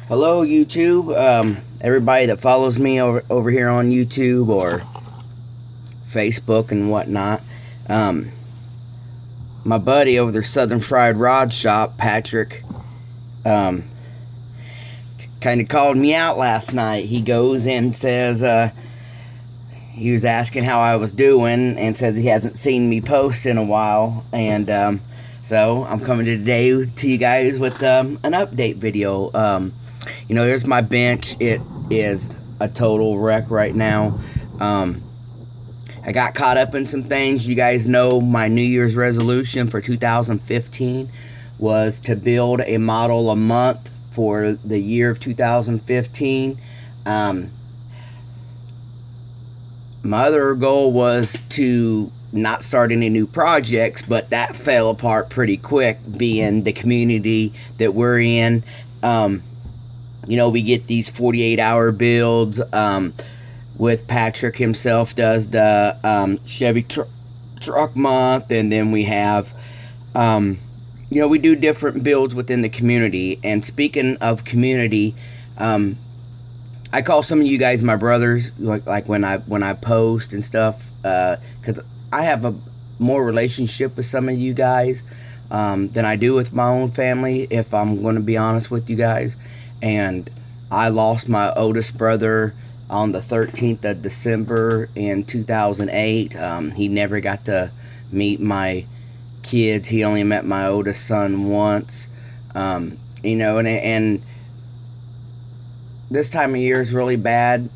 Hello, YouTube. Everybody that follows me over here on YouTube or Facebook and whatnot. My buddy over there, Southern Fried Rod Shop, Patrick, kind of called me out last night. He goes and says he was asking how I was doing and says he hasn't seen me post in a while. And so I'm coming today to you guys with an update video. Here's my bench. It is a total wreck right now. I got caught up in some things. You guys know my New Year's resolution for 2015 was to build a model a month for the year of 2015. My other goal was to not start any new projects, but that fell apart pretty quick, being the community that we're in. We get these 48-hour builds. With Patrick himself does the Chevy truck month, and then we have, we do different builds within the community. And speaking of community, I call some of you guys my brothers, like when I post and stuff, because I have a more relationship with some of you guys than I do with my own family, if I'm going to be honest with you guys. And I lost my oldest brother on the 13th of December in 2008. He never got to meet my kids. He only met my oldest son once. And this time of year is really bad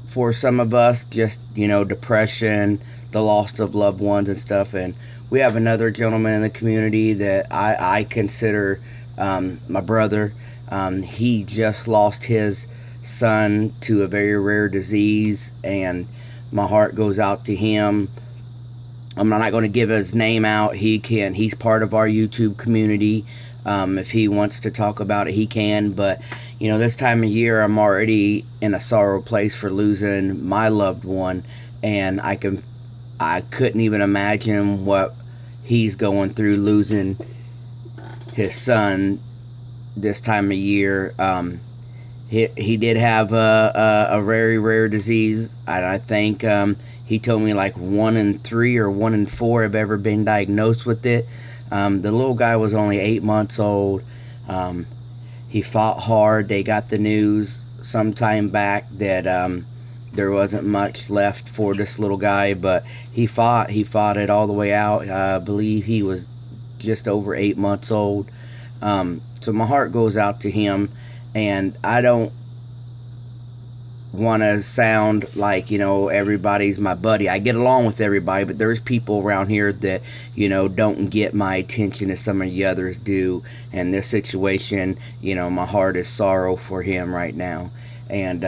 for some of us. Just, depression, the loss of loved ones and stuff. And we have another gentleman in the community that I consider my brother. He just lost his son to a very rare disease, and my heart goes out to him. I'm not going to give his name out. He's part of our YouTube community. If he wants to talk about it, he can. But this time of year, I'm already in a sorrow place for losing my loved one, and I couldn't even imagine what he's going through, losing his son this time of year. He did have a very rare disease, and I think he told me like 1 in 3 or 1 in 4 have ever been diagnosed with it. The little guy was only 8 months old. He fought hard. They got the news some time back that there wasn't much left for this little guy, but he fought it all the way out. I believe he was just over 8 months old. So my heart goes out to him. And I don't want to sound like, everybody's my buddy. I get along with everybody, but there's people around here that, don't get my attention as some of the others do. And this situation, my heart is sorrow for him right now. And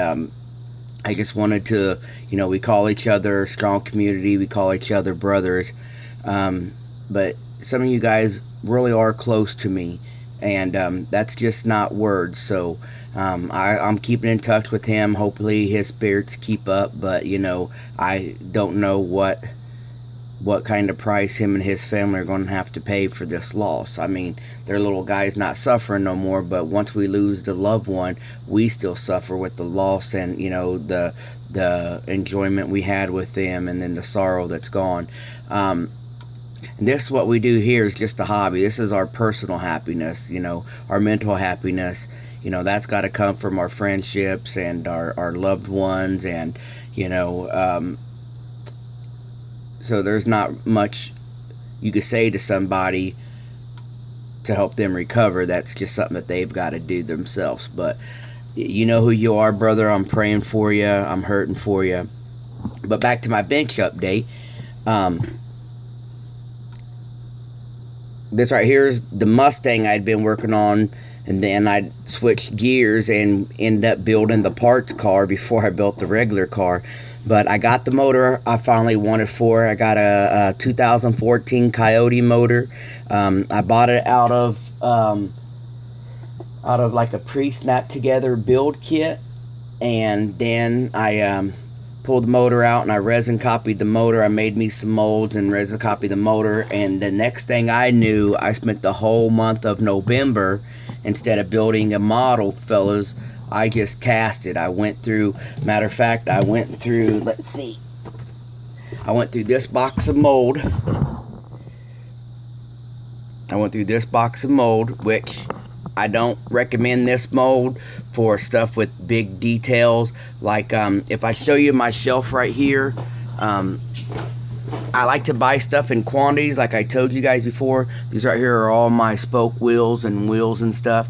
I just wanted to, we call each other strong community. We call each other brothers. But some of you guys really are close to me. And that's just not words. So I'm keeping in touch with him. Hopefully his spirits keep up. But I don't know what kind of price him and his family are going to have to pay for this loss. I mean, their little guy's not suffering no more, but once we lose the loved one, we still suffer with the loss and the enjoyment we had with them, and then the sorrow that's gone. This, what we do here, is just a hobby. This is our personal happiness, our mental happiness. That's got to come from our friendships and our loved ones. And, so there's not much you could say to somebody to help them recover. That's just something that they've got to do themselves. But you know who you are, brother. I'm praying for you. I'm hurting for you. But back to my bench update. This right here is the Mustang I'd been working on, and then I switched gears and ended up building the parts car before I built the regular car. But I got the motor I finally wanted for. I got a 2014 Coyote motor. I bought it out of like a pre-snap together build kit, and then I pulled the motor out and I resin copied the motor. I made me some molds and resin copied the motor, and the next thing I knew, I spent the whole month of November instead of building a model, fellas, I just cast it. I went through, matter of fact, I went through, let's see, I went through this box of mold. Which I don't recommend this mold for stuff with big details. Like if I show you my shelf right here, I like to buy stuff in quantities, like I told you guys before. These right here are all my spoke wheels and stuff.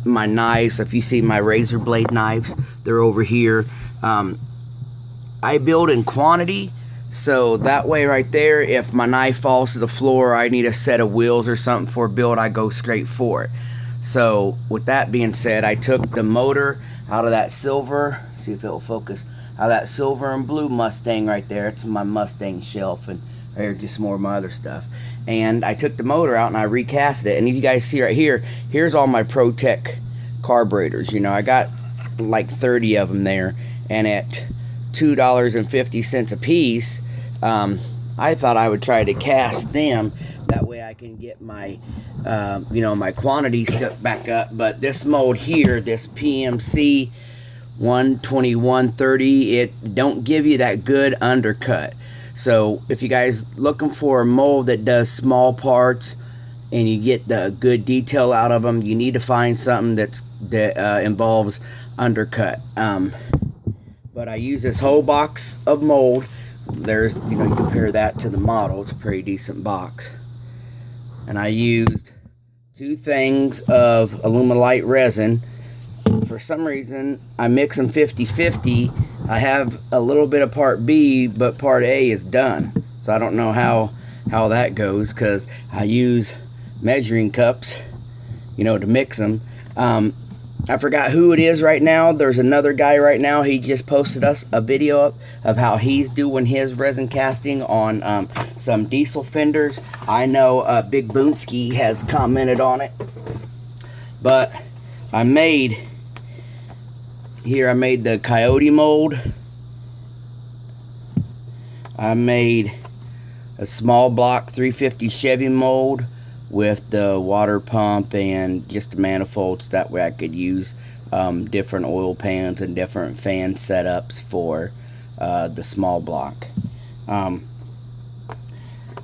My knives, if you see my razor blade knives, they're over here. I build in quantity, so that way right there, if my knife falls to the floor, I need a set of wheels or something for a build, I go straight for it. So with that being said, I took the motor out of that silver, see if it will focus, out of that silver and blue Mustang right there. It's my Mustang shelf, and right here just more of my other stuff. And I took the motor out and I recast it. And if you guys see right here, here's all my ProTech carburetors. You know, I got like 30 of them there, and at $2.50 a piece, I thought I would try to cast them. That way I can get my you know, my quantity stuck back up. But this mold here, this PMC 12130, it don't give you that good undercut. So if you guys looking for a mold that does small parts and you get the good detail out of them, you need to find something that involves undercut. But I use this whole box of mold. There's, you know, you compare that to the model, it's a pretty decent box. And I used 2 things of Aluminite resin. For some reason, I mix them 50-50. I have a little bit of part B, but part A is done. So I don't know how that goes, because I use measuring cups, you know, to mix them. I forgot who it is right now. There's another guy right now. He just posted us a video up of how he's doing his resin casting on some diesel fenders. I know Big Boonsky has commented on it. But I made the Coyote mold. I made a small block 350 Chevy mold with the water pump and just the manifolds. That way I could use different oil pans and different fan setups for the small block.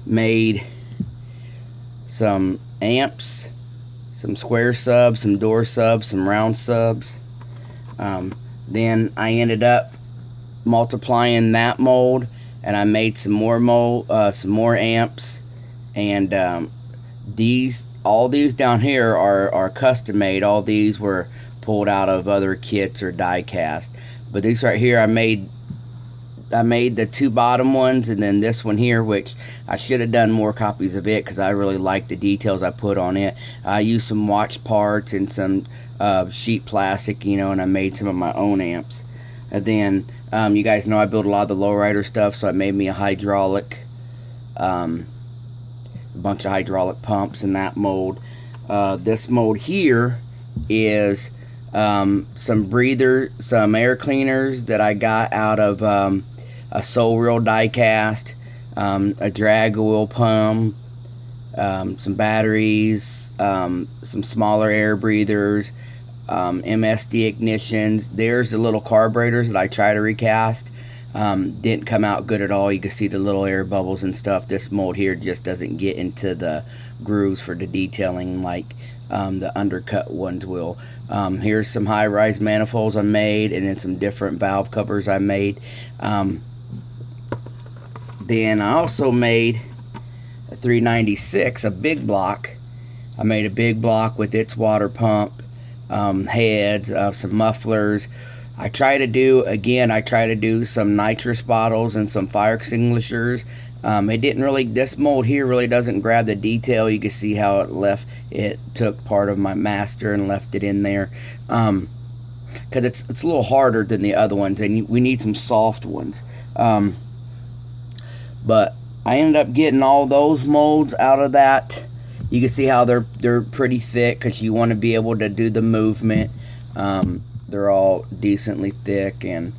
Made some amps, some square subs, some door subs, some round subs. Then I ended up multiplying that mold, and I made some more mold, some more amps, and all these down here are custom made. All these were pulled out of other kits or die cast. But these right here, I made the 2 bottom ones, and then this one here, which I should have done more copies of it because I really like the details I put on it. I used some watch parts and some sheet plastic, you know, and I made some of my own amps. And then you guys know I build a lot of the lowrider stuff, so I made me a hydraulic, a bunch of hydraulic pumps in that mold. This mold here is some air cleaners that I got out of a Soul Reel die cast, a drag oil pump, some batteries, some smaller air breathers, MSD ignitions. There's the little carburetors that I try to recast. Didn't come out good at all. You can see the little air bubbles and stuff. This mold here just doesn't get into the grooves for the detailing like the undercut ones will. Here's some high-rise manifolds I made, and then some different valve covers I made. Then I also made a 396, a big block. I made a big block with its water pump, heads, some mufflers. I try to do some nitrous bottles and some fire extinguishers. It didn't really, this mold here really doesn't grab the detail. You can see how it took part of my master and left it in there. Because it's a little harder than the other ones, and we need some soft ones. But I ended up getting all those molds out of that. You can see how they're pretty thick because you want to be able to do the movement. They're all decently thick, and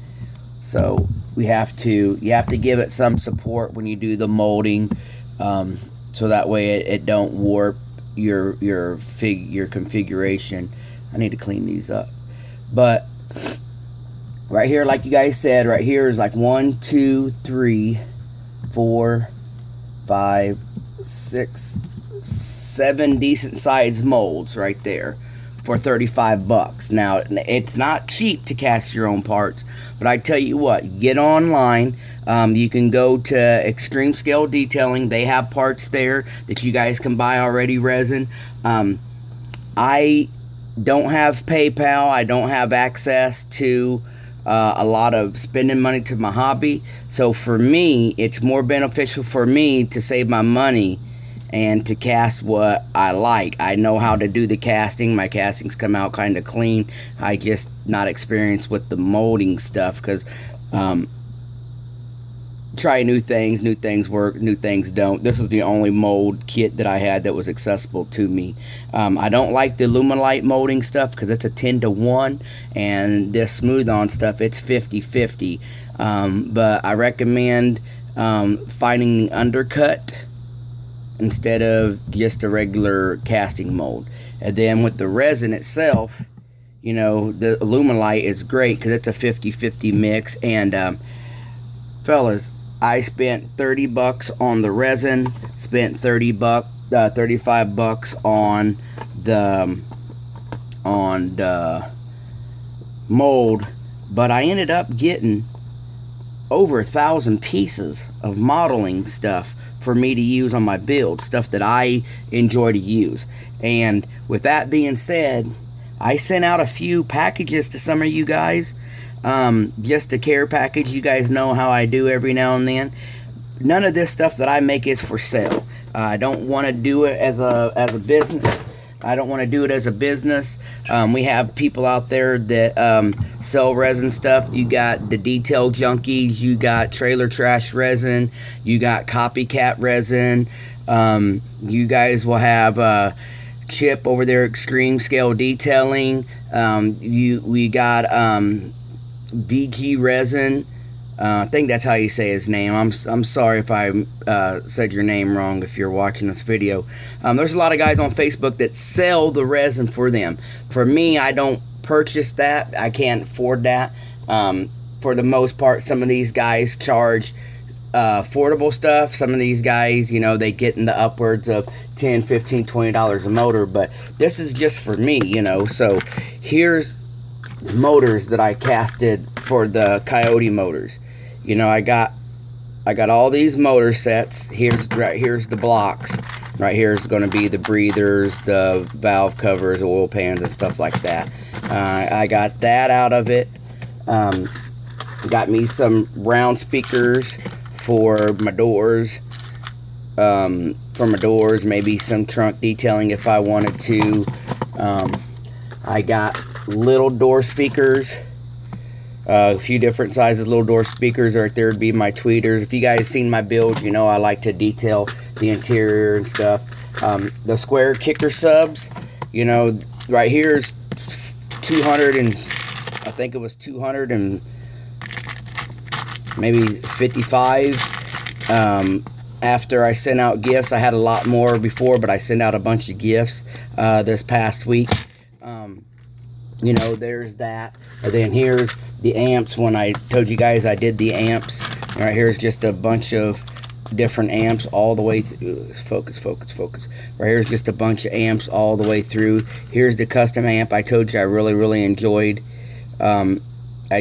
so you have to give it some support when you do the molding, so that way it don't warp your configuration. I need to clean these up. But right here, like you guys said, right here is like 1, 2, 3, 4, 5, 6, 7 decent sized molds right there for $35. Now, it's not cheap to cast your own parts, but I tell you what, get online. You can go to Extreme Scale Detailing. They have parts there that you guys can buy already resin. I don't have PayPal. I don't have access to a lot of spending money to my hobby. So for me, it's more beneficial for me to save my money and to cast what I like. I know how to do the casting. My castings come out kind of clean. I just not experienced with the molding stuff, because try new things work, new things don't. This is the only mold kit that I had that was accessible to me. I don't like the Luminite molding stuff because it's a 10-to-1, and this smooth on stuff, it's 50-50. But I recommend finding the undercut instead of just a regular casting mold. And then with the resin itself, you know, the Luminite is great because it's a 50-50 mix. And fellas, I spent $30 on the resin, spent $35 on the mold, but I ended up getting over 1,000 pieces of modeling stuff for me to use on my build, stuff that I enjoy to use. And with that being said, I sent out a few packages to some of you guys, just a care package. You guys know how I do every now and then. None of this stuff that I make is for sale. I don't want to do it as a business. I don't want to do it as a business. We have people out there that sell resin stuff. You got the Detail Junkies. You got Trailer Trash Resin. You got Copycat Resin. You guys will have Chip over there, Extreme Scale Detailing. We got BG Resin. I think that's how you say his name. I'm sorry if I said your name wrong if you're watching this video. There's a lot of guys on Facebook that sell the resin for them. For me, I don't purchase that. I can't afford that. For the most part, some of these guys charge affordable stuff. Some of these guys, you know, they get in the upwards of $10, $15, $20 a motor. But this is just for me, you know. So here's motors that I casted for the Coyote motors. You know, I got all these motor sets. Here's the blocks. Right here is going to be the breathers, the valve covers, oil pans, and stuff like that. I got that out of it. Got me some round speakers for my doors. Maybe some trunk detailing if I wanted to. I got little door speakers. A few different sizes little door speakers. Right there would be my tweeters. If you guys seen my build, you know I like to detail the interior and stuff. The square kicker subs, you know, right here is 200 and I think it was 200 and maybe 55. After I sent out gifts, I had a lot more before, but I sent out a bunch of gifts this past week. You know, there's that. And then here's the amps. When I told you guys I did the amps, right here's just a bunch of different amps all the way through. Focus. Right here's just a bunch of amps all the way through. Here's the custom amp I told you I really enjoyed. I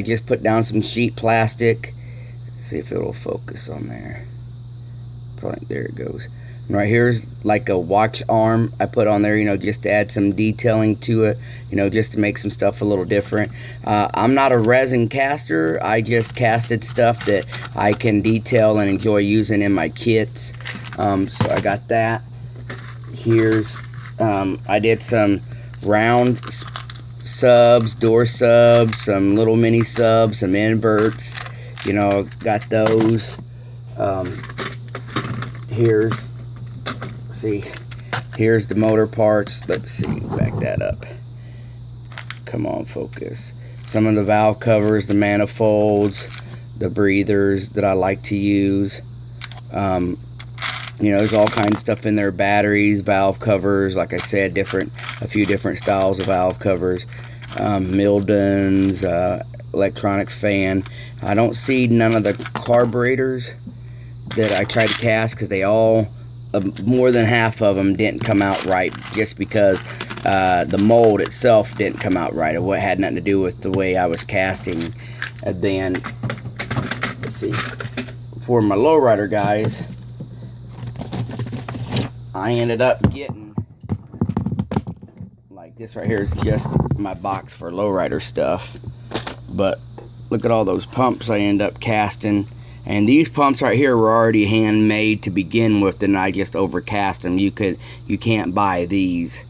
just put down some sheet plastic. See if it'll focus on there. Probably, there it goes. And right here's like a watch arm I put on there, you know, just to add some detailing to it, you know, just to make some stuff a little different. I'm not a resin caster. I just casted stuff that I can detail and enjoy using in my kits. So I got that. Here's, I did some round subs, door subs, some little mini subs, some inverts, you know, got those. Here's the motor parts. Let's see, back that up. Come on, focus. Some of the valve covers, the manifolds, the breathers that I like to use. You know, there's all kinds of stuff in there, batteries, valve covers, like I said, a few different styles of valve covers, Mildens, electronic fan. I don't see none of the carburetors that I tried to cast, because they all, more than half of them didn't come out right, just because the mold itself didn't come out right. It had nothing to do with the way I was casting. And then, let's see, for my lowrider guys, I ended up getting, like, this right here is just my box for lowrider stuff. But look at all those pumps I end up casting. And these pumps right here were already handmade to begin with, and I just overcast them. You can't buy these.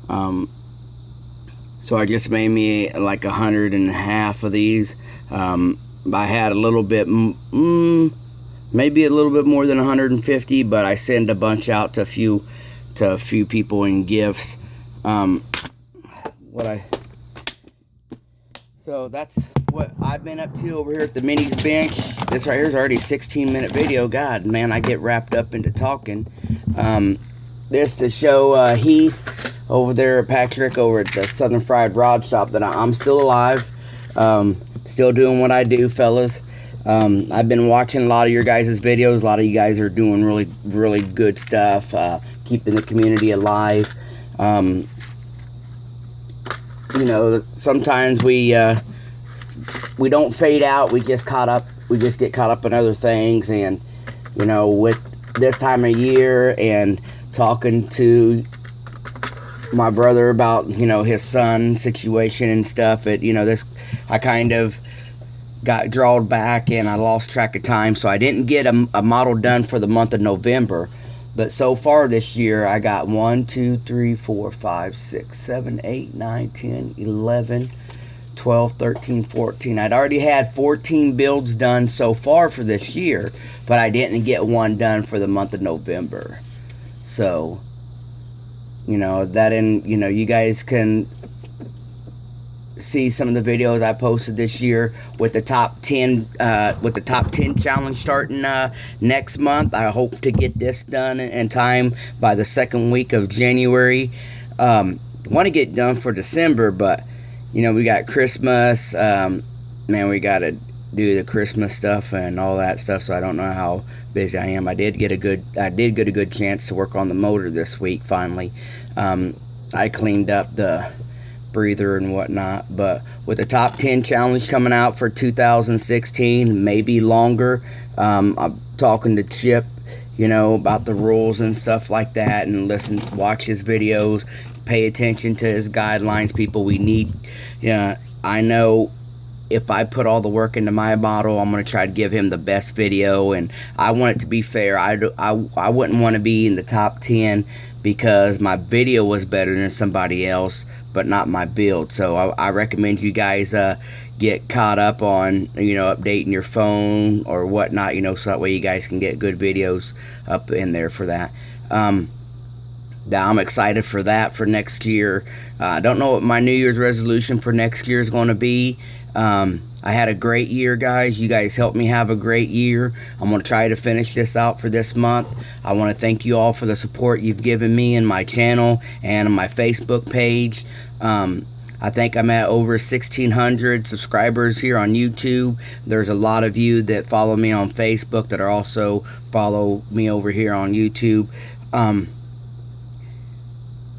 So I just made me like 150 of these. I had a little bit, maybe a little bit more than 150, but I send a bunch out to a few people in gifts. So that's what I've been up to over here at the Minis bench. This right here is already a 16-minute video. God, man, I get wrapped up into talking. This to show Heath over there, Patrick, over at the Southern Fried Rod Shop, that I'm still alive. Still doing what I do, fellas. I've been watching a lot of your guys' videos. A lot of you guys are doing really, really good stuff, keeping the community alive. You know, sometimes we don't fade out. We just get caught up in other things. And, you know, with this time of year and talking to my brother about, you know, his son situation and stuff, I kind of got drawn back and I lost track of time. So I didn't get a model done for the month of November. But so far this year, I got 1, 2, 3, 4, 5, 6, 7, 8, 9, 10, 11, 12, 13, 14. I'd already had 14 builds done so far for this year, but I didn't get one done for the month of November. So, you know, you guys can see some of the videos I posted this year with the top 10 challenge starting next month. I hope to get this done in time by the second week of January. Want to get done for December, but you know, we got Christmas. Man, we got to do the Christmas stuff and all that stuff, so I don't know how busy I am. I did get a good chance to work on the motor this week finally. I cleaned up the breather and whatnot, but with the top 10 challenge coming out for 2016, maybe longer, I'm talking to Chip, you know, about the rules and stuff like that, and watch his videos, pay attention to his guidelines. People, we need, I know if I put all the work into my model, I'm going to try to give him the best video, and I want it to be fair. I wouldn't want to be in the top 10 because my video was better than somebody else, but not my build. So I recommend you guys get caught up on, you know, updating your phone or whatnot, you know, so that way you guys can get good videos up in there for that. Now I'm excited for that for next year. I don't know what my New Year's resolution for next year is going to be. I had a great year, guys. You guys helped me have a great year. I'm going to try to finish this out for this month. I want to thank you all for the support you've given me in my channel and on my Facebook page. I think I'm at over 1,600 subscribers here on YouTube. There's a lot of you that follow me on Facebook that are also follow me over here on YouTube.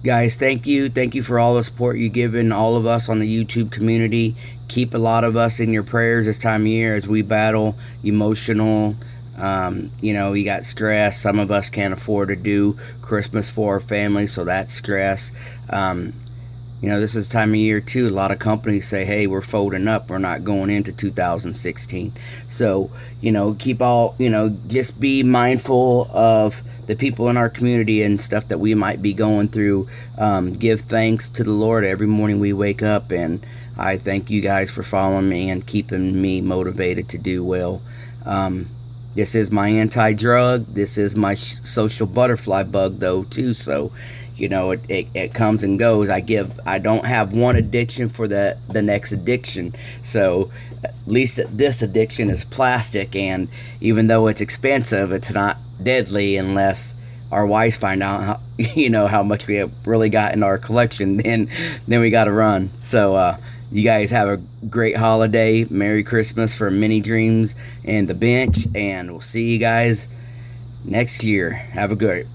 Guys, thank you. Thank you for all the support you've given all of us on the YouTube community. Keep a lot of us in your prayers this time of year as we battle emotional. You know, you got stress. Some of us can't afford to do Christmas for our family, so that's stress. You know, this is the time of year too. A lot of companies say, hey, we're folding up. We're not going into 2016. So, you know, just be mindful of the people in our community and stuff that we might be going through. Give thanks to the Lord every morning we wake up, and I thank you guys for following me and keeping me motivated to do well. This is my anti-drug. This is my social butterfly bug, though, too. So, you know, it comes and goes. I don't have one addiction for the next addiction. So at least this addiction is plastic, and even though it's expensive, it's not deadly unless our wives find out how, you know, how much we have really got in our collection. Then we got to run. So you guys have a great holiday. Merry Christmas from Mini Dreams and the Bench, and we'll see you guys next year. Have a good